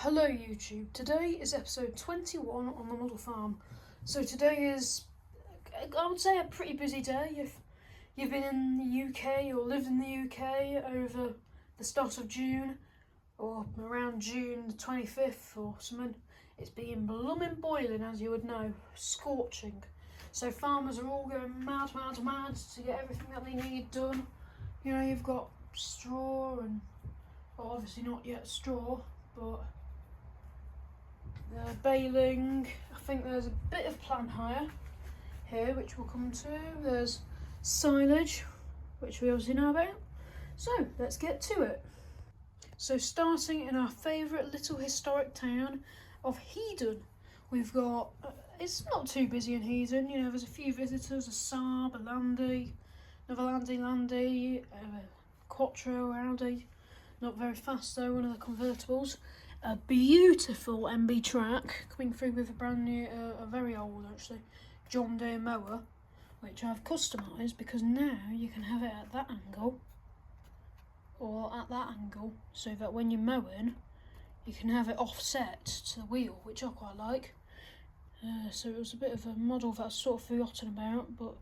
Hello YouTube, today is episode 21 on the model farm. So today is, I would say, a pretty busy day. If you've been in the UK or lived in the UK over the start of June or around June the 25th or something, it's been blooming boiling, as you would know, scorching. So farmers are all going mad to get everything that they need done. You know, you've got straw and, well, obviously not yet straw, but baling. I think there's a bit of plant hire here, which we'll come to. There's silage, which we obviously know about. So let's get to it. So starting in our favourite little historic town of Hedon, we've got, it's not too busy in Hedon, you know, there's a few visitors, a Saab, a Landy, another Landy, Quattro, Audi, not very fast though, one of the convertibles. A beautiful MB track coming through with a brand new, a very old actually, John Deere mower, which I've customised because now you can have it at that angle or at that angle, so that when you're mowing you can have it offset to the wheel, which I quite like. So it was a bit of a model that I've sort of forgotten about, but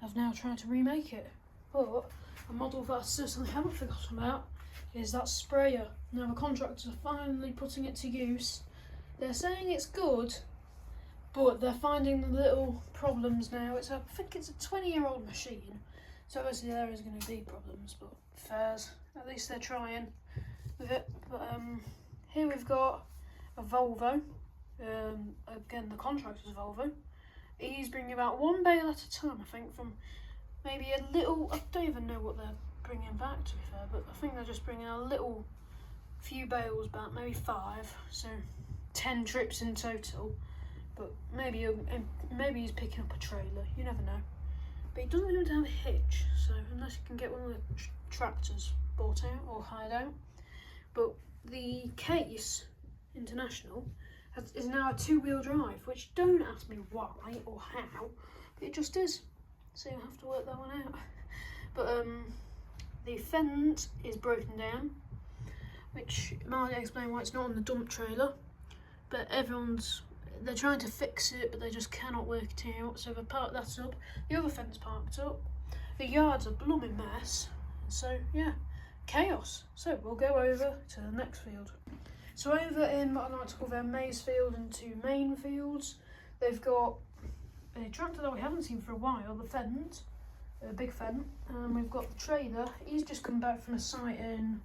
I've now tried to remake it. But a model that I certainly haven't forgotten about is that sprayer. Now the contractors are finally putting it to use. They're saying it's good, but they're finding the little problems now. I think it's a 20-year-old machine, so obviously there is going to be problems, but fairs. At least they're trying with it. But here we've got a Volvo. Again, the contractor's Volvo. He's bringing about one bale at a time, I think, from maybe a little, I don't even know what they're bringing back, to be fair, but I think they're just bringing a little few bales back, maybe 5, so 10 trips in total. But maybe he's picking up a trailer, you never know. But he doesn't even have a hitch, so unless you can get one of the tractors bought out or hired out. But the Case International is now a 2-wheel drive, which don't ask me why or how, but it just is. So you'll have to work that one out. But the fence is broken down, which might explain why it's not on the dump trailer. But they're trying to fix it, but they just cannot work it out. So they parked that up. The other fence parked up. The yard's a blooming mess. So yeah, chaos. So we'll go over to the next field. So over in what I like to call their maize field and 2 main fields, they've got a tractor that we haven't seen for a while, the Fendt, a big Fendt, and we've got the trailer. He's just come back from a site in,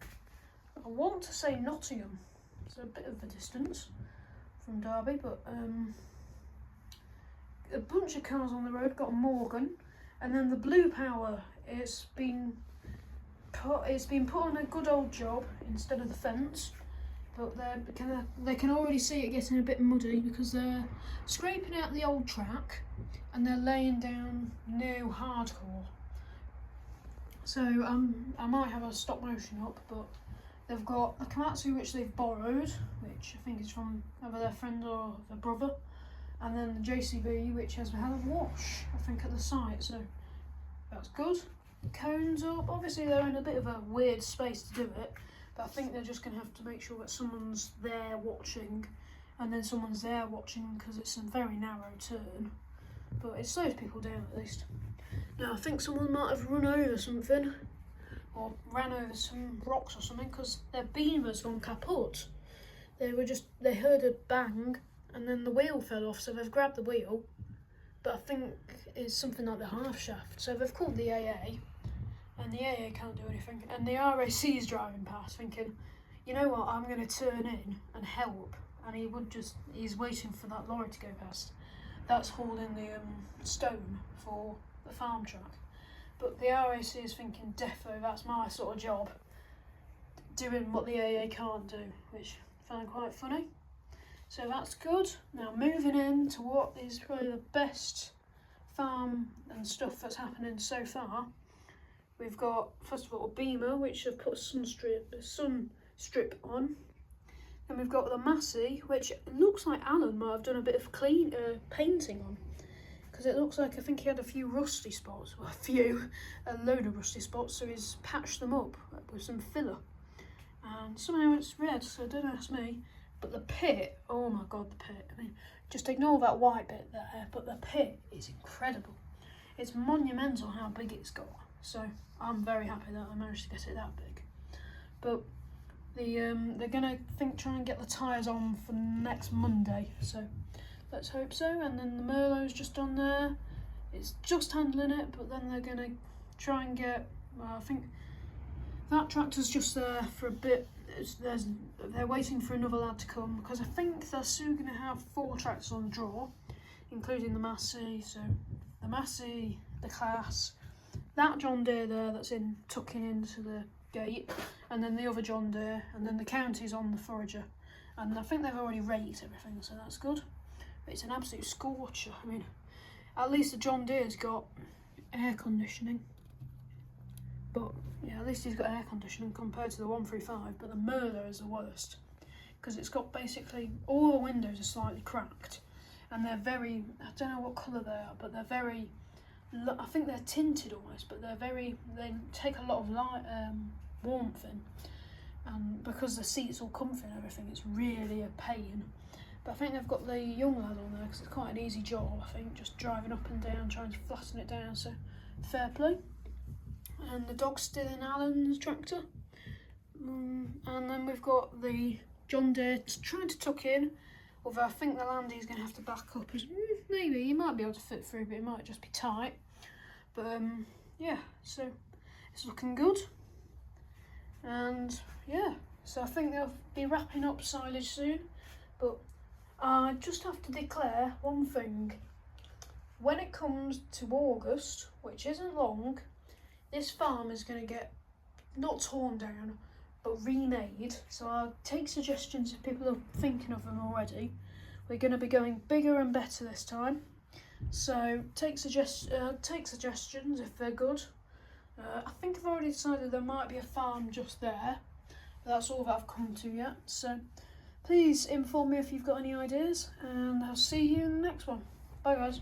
I want to say Nottingham, so a bit of a distance from Derby, but a bunch of cars on the road. Got a Morgan, and then the Blue Power, it's been put on a good old job instead of the Fendt. But they can already see it getting a bit muddy because they're scraping out the old track and they're laying down new hardcore. So I might have a stop motion up, but they've got a Komatsu which they've borrowed, which I think is from either their friend or their brother, and then the JCB, which has a hell of a wash, I think, at the site, so that's good. The cones up, obviously they're in a bit of a weird space to do it, but I think they're just going to have to make sure that someone's there watching, and then someone's there watching because it's a very narrow turn. But it slows people down at least. Now I think someone might have run over something, or ran over some rocks or something, because their beamer's gone kaput. They heard a bang, and then the wheel fell off, so they've grabbed the wheel, but I think it's something like the half shaft. So they've called the AA. And the AA can't do anything, and the RAC is driving past thinking, you know what, I'm going to turn in and help, and he's waiting for that lorry to go past. That's hauling the stone for the farm track. But the RAC is thinking, defo, that's my sort of job, doing what the AA can't do, which I find quite funny. So that's good. Now moving in to what is probably the best farm and stuff that's happening so far. We've got, first of all, a beamer, which I've put a sun strip on. Then we've got the Massey, which looks like Alan might have done a bit of painting on. Because it looks like, I think he had a few rusty spots, well, a load of rusty spots, so he's patched them up with some filler. And somehow it's red, so don't ask me. But the pit, oh my god, the pit. I mean, just ignore that white bit there, but the pit is incredible. It's monumental how big it's got. So I'm very happy that I managed to get it that big. But they're gonna try and get the tyres on for next Monday. So let's hope so. And then the Merlot's just on there. It's just handling it, but then they're gonna try and get. Well, I think that tractor's just there for a bit. They're waiting for another lad to come because I think they're soon going to have 4 tractors on the draw, including the Massey. So the Massey, the Class, that John Deere there that's tucking into the gate, and then the other John Deere, and then the County's on the Forager. And I think they've already rated everything, so that's good. But it's an absolute scorcher. I mean, at least the John Deere's got air conditioning. But yeah, at least he's got air conditioning compared to the 135, but the Merlot is the worst because it's got basically all the windows are slightly cracked, and they're very, I don't know what colour they are, but they're very, I think they're tinted almost, but they take a lot of light, warmth in, and because the seat's all comfy and everything, it's really a pain. But I think they've got the young lad on there because it's quite an easy job, I think, just driving up and down, trying to flatten it down, so fair play. And the dog's still in Alan's tractor. And then we've got the John Deere trying to tuck in, although I think the Landy's going to have to back up. Maybe he might be able to fit through, but it might just be tight. But yeah, so it's looking good. And yeah, so I think they'll be wrapping up silage soon. But I just have to declare one thing. When it comes to August, which isn't long, this farm is going to get not torn down, but remade. So I'll take suggestions if people are thinking of them already. We're going to be going bigger and better this time. So take suggestions if they're good. I think I've already decided there might be a farm just there. But that's all that I've come to yet. So please inform me if you've got any ideas, and I'll see you in the next one. Bye guys.